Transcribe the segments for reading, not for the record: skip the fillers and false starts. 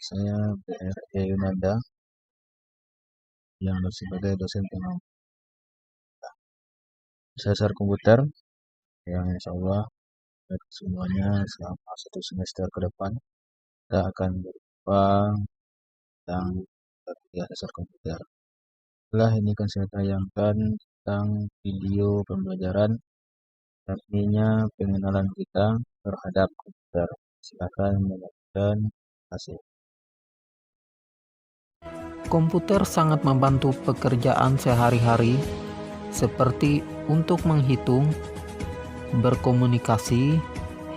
Saya BRE Yunanda yang sebagai dosen pengajar dasar komputer yang insya Allah semuanya selama 1 semester ke depan kita akan berjumpa tentang kuliah dasar komputer. Setelah ini akan saya tayangkan tentang video pembelajaran dan ininya pengenalan kita terhadap komputer. Silakan menyaksikan hasil. Komputer sangat membantu pekerjaan sehari-hari seperti untuk menghitung, berkomunikasi,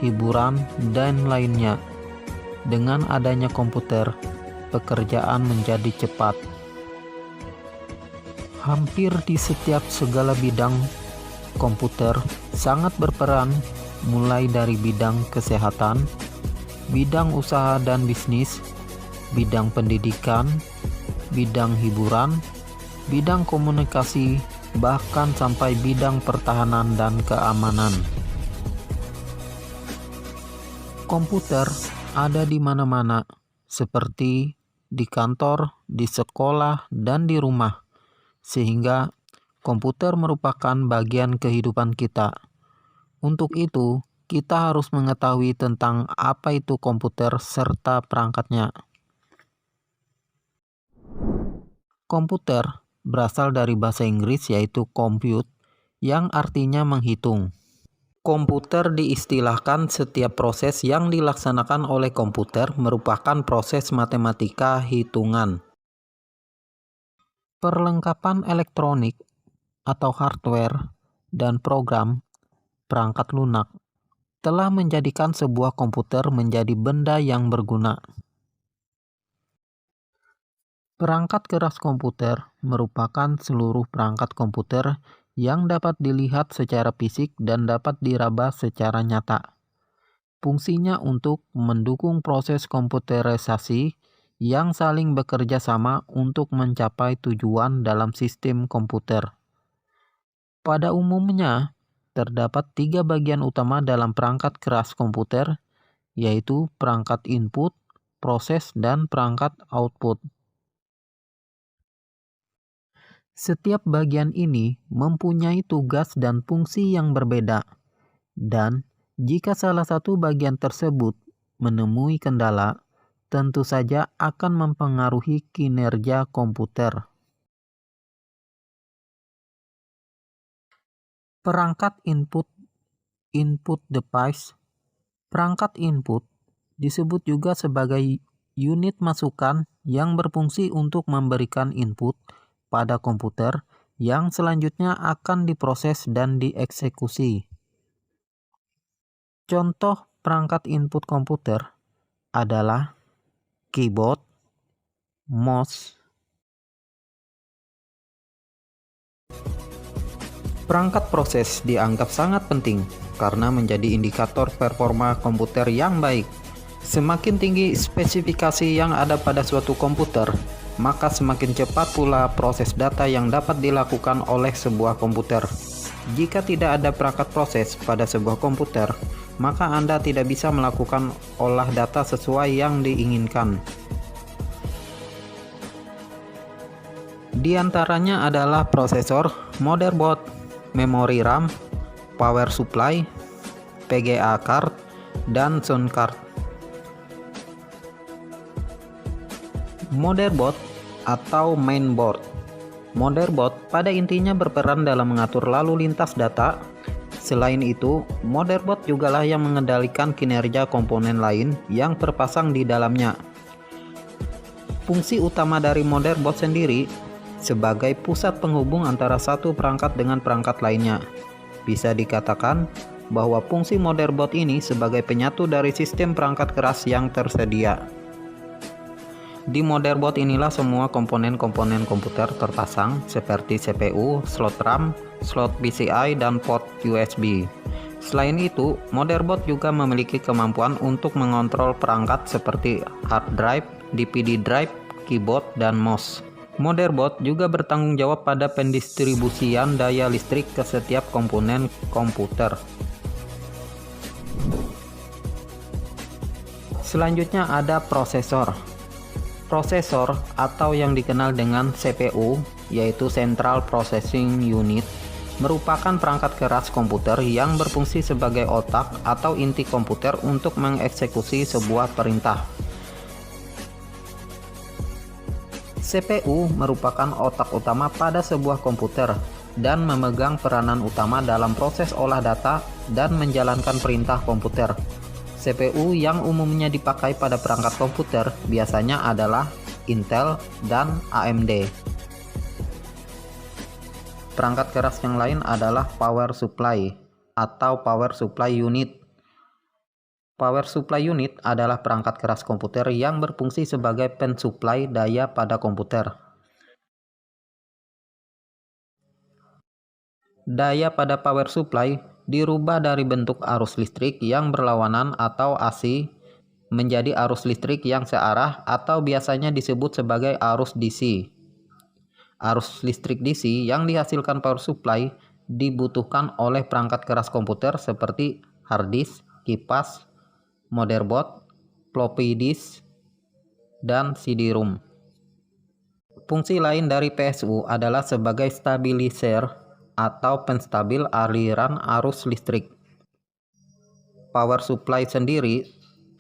hiburan, dan lainnya. Dengan adanya komputer, pekerjaan menjadi cepat. Hampir di setiap segala bidang, komputer sangat berperan, mulai dari bidang kesehatan, bidang usaha dan bisnis, bidang pendidikan, bidang hiburan, bidang komunikasi, bahkan sampai bidang pertahanan dan keamanan. Komputer ada di mana-mana, seperti di kantor, di sekolah, dan di rumah, sehingga komputer merupakan bagian kehidupan kita. Untuk itu, kita harus mengetahui tentang apa itu komputer serta perangkatnya. Komputer berasal dari bahasa Inggris yaitu compute, yang artinya menghitung. Komputer diistilahkan setiap proses yang dilaksanakan oleh komputer merupakan proses matematika hitungan. Perlengkapan elektronik atau hardware dan program perangkat lunak telah menjadikan sebuah komputer menjadi benda yang berguna. Perangkat keras komputer merupakan seluruh perangkat komputer yang dapat dilihat secara fisik dan dapat diraba secara nyata. Fungsinya untuk mendukung proses komputerisasi yang saling bekerja sama untuk mencapai tujuan dalam sistem komputer. Pada umumnya, terdapat 3 bagian utama dalam perangkat keras komputer, yaitu perangkat input, proses, dan perangkat output. Setiap bagian ini mempunyai tugas dan fungsi yang berbeda, dan jika salah satu bagian tersebut menemui kendala, tentu saja akan mempengaruhi kinerja komputer. Perangkat input device. Perangkat input disebut juga sebagai unit masukan yang berfungsi untuk memberikan input pada komputer yang selanjutnya akan diproses dan dieksekusi. Contoh perangkat input komputer adalah keyboard, mouse. Perangkat proses dianggap sangat penting karena menjadi indikator performa komputer yang baik. Semakin tinggi spesifikasi yang ada pada suatu komputer, maka semakin cepat pula proses data yang dapat dilakukan oleh sebuah komputer. Jika tidak ada perangkat proses pada sebuah komputer, maka Anda tidak bisa melakukan olah data sesuai yang diinginkan. Di antaranya adalah prosesor, motherboard, memori RAM, power supply, VGA card, dan sound card. Motherboard atau mainboard. Motherboard pada intinya berperan dalam mengatur lalu lintas data. Selain itu, motherboard jugalah yang mengendalikan kinerja komponen lain yang terpasang di dalamnya. Fungsi utama dari motherboard sendiri sebagai pusat penghubung antara satu perangkat dengan perangkat lainnya. Bisa dikatakan bahwa fungsi motherboard ini sebagai penyatu dari sistem perangkat keras yang tersedia. Di motherboard inilah semua komponen-komponen komputer terpasang seperti CPU, slot RAM, slot PCI, dan port USB. Selain itu, motherboard juga memiliki kemampuan untuk mengontrol perangkat seperti hard drive, DVD drive, keyboard, dan mouse. Motherboard juga bertanggung jawab pada pendistribusian daya listrik ke setiap komponen komputer. Selanjutnya ada prosesor. Prosesor atau yang dikenal dengan CPU, yaitu Central Processing Unit, merupakan perangkat keras komputer yang berfungsi sebagai otak atau inti komputer untuk mengeksekusi sebuah perintah. CPU merupakan otak utama pada sebuah komputer dan memegang peranan utama dalam proses olah data dan menjalankan perintah komputer. CPU yang umumnya dipakai pada perangkat komputer biasanya adalah Intel dan AMD. Perangkat keras yang lain adalah power supply atau power supply unit. Power supply unit adalah perangkat keras komputer yang berfungsi sebagai pensuplai daya pada komputer. Daya pada power supply dirubah dari bentuk arus listrik yang berlawanan atau AC menjadi arus listrik yang searah atau biasanya disebut sebagai arus DC. Arus listrik DC yang dihasilkan power supply dibutuhkan oleh perangkat keras komputer seperti hard disk, kipas, motherboard, floppy disk, dan CD-ROM. Fungsi lain dari PSU adalah sebagai stabilizer atau penstabil aliran arus listrik. Power supply sendiri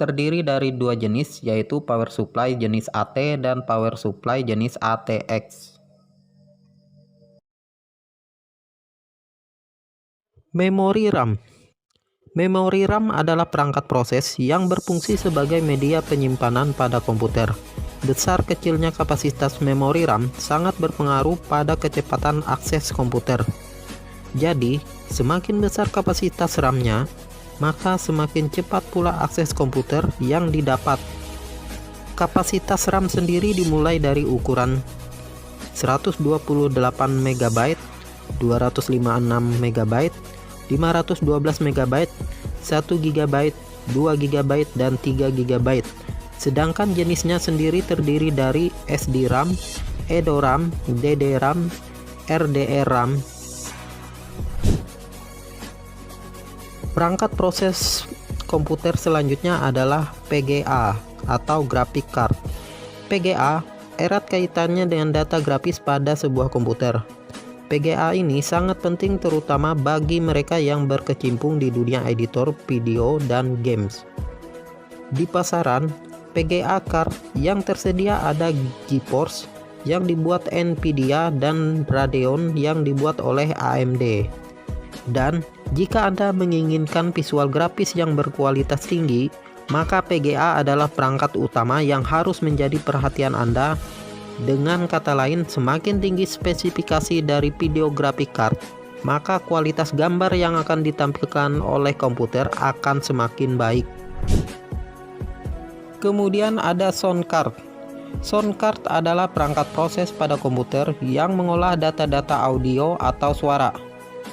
terdiri dari dua jenis, yaitu power supply jenis AT dan power supply jenis ATX. Memori RAM. Memori RAM adalah perangkat proses yang berfungsi sebagai media penyimpanan pada komputer. Besar kecilnya kapasitas memori RAM sangat berpengaruh pada kecepatan akses komputer. Jadi, semakin besar kapasitas RAM-nya, maka semakin cepat pula akses komputer yang didapat. Kapasitas RAM sendiri dimulai dari ukuran 128 MB, 256 MB, 512 MB, 1 GB, 2 GB, dan 3 GB. Sedangkan jenisnya sendiri terdiri dari SD-RAM, EDORAM, DD-RAM, RDR-RAM. Perangkat proses komputer selanjutnya adalah PGA atau graphic card. PGA erat kaitannya dengan data grafis pada sebuah komputer. PGA ini sangat penting terutama bagi mereka yang berkecimpung di dunia editor video dan games. Di pasaran, PGA card yang tersedia ada GeForce yang dibuat Nvidia dan Radeon yang dibuat oleh AMD. Dan jika Anda menginginkan visual grafis yang berkualitas tinggi, maka PGA adalah perangkat utama yang harus menjadi perhatian Anda. Dengan kata lain, semakin tinggi spesifikasi dari video graphic card, maka kualitas gambar yang akan ditampilkan oleh komputer akan semakin baik. Kemudian ada sound card. Sound card adalah perangkat proses pada komputer yang mengolah data-data audio atau suara.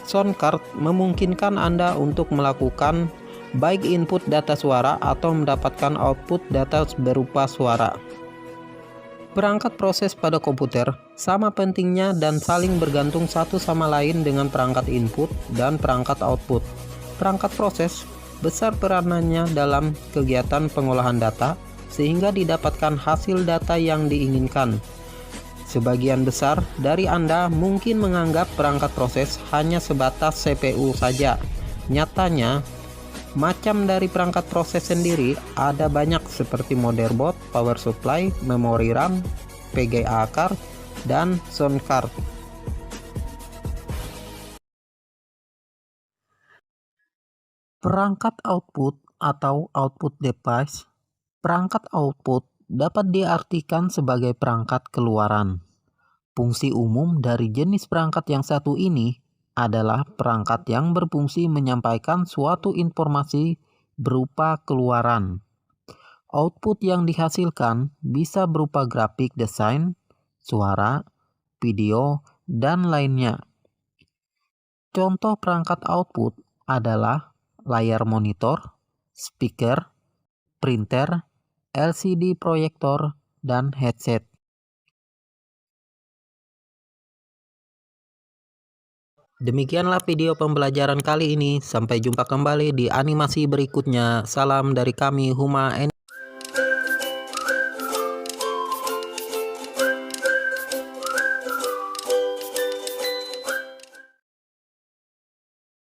Sound card memungkinkan Anda untuk melakukan baik input data suara atau mendapatkan output data berupa suara. Perangkat proses pada komputer sama pentingnya dan saling bergantung satu sama lain dengan perangkat input dan perangkat output. Perangkat proses besar peranannya dalam kegiatan pengolahan data sehingga didapatkan hasil data yang diinginkan. Sebagian besar dari Anda mungkin menganggap perangkat proses hanya sebatas CPU saja. Nyatanya, macam dari perangkat proses sendiri ada banyak seperti motherboard, power supply, memori RAM, PGA card, dan sound card. Perangkat output atau output device. Perangkat output dapat diartikan sebagai perangkat keluaran. Fungsi umum dari jenis perangkat yang satu ini adalah perangkat yang berfungsi menyampaikan suatu informasi berupa keluaran. Output yang dihasilkan bisa berupa grafik desain, suara, video, dan lainnya. Contoh perangkat output adalah layar monitor, speaker, printer, LCD proyektor, dan headset. Demikianlah video pembelajaran kali ini. Sampai jumpa kembali di animasi berikutnya. Salam dari kami, Huma.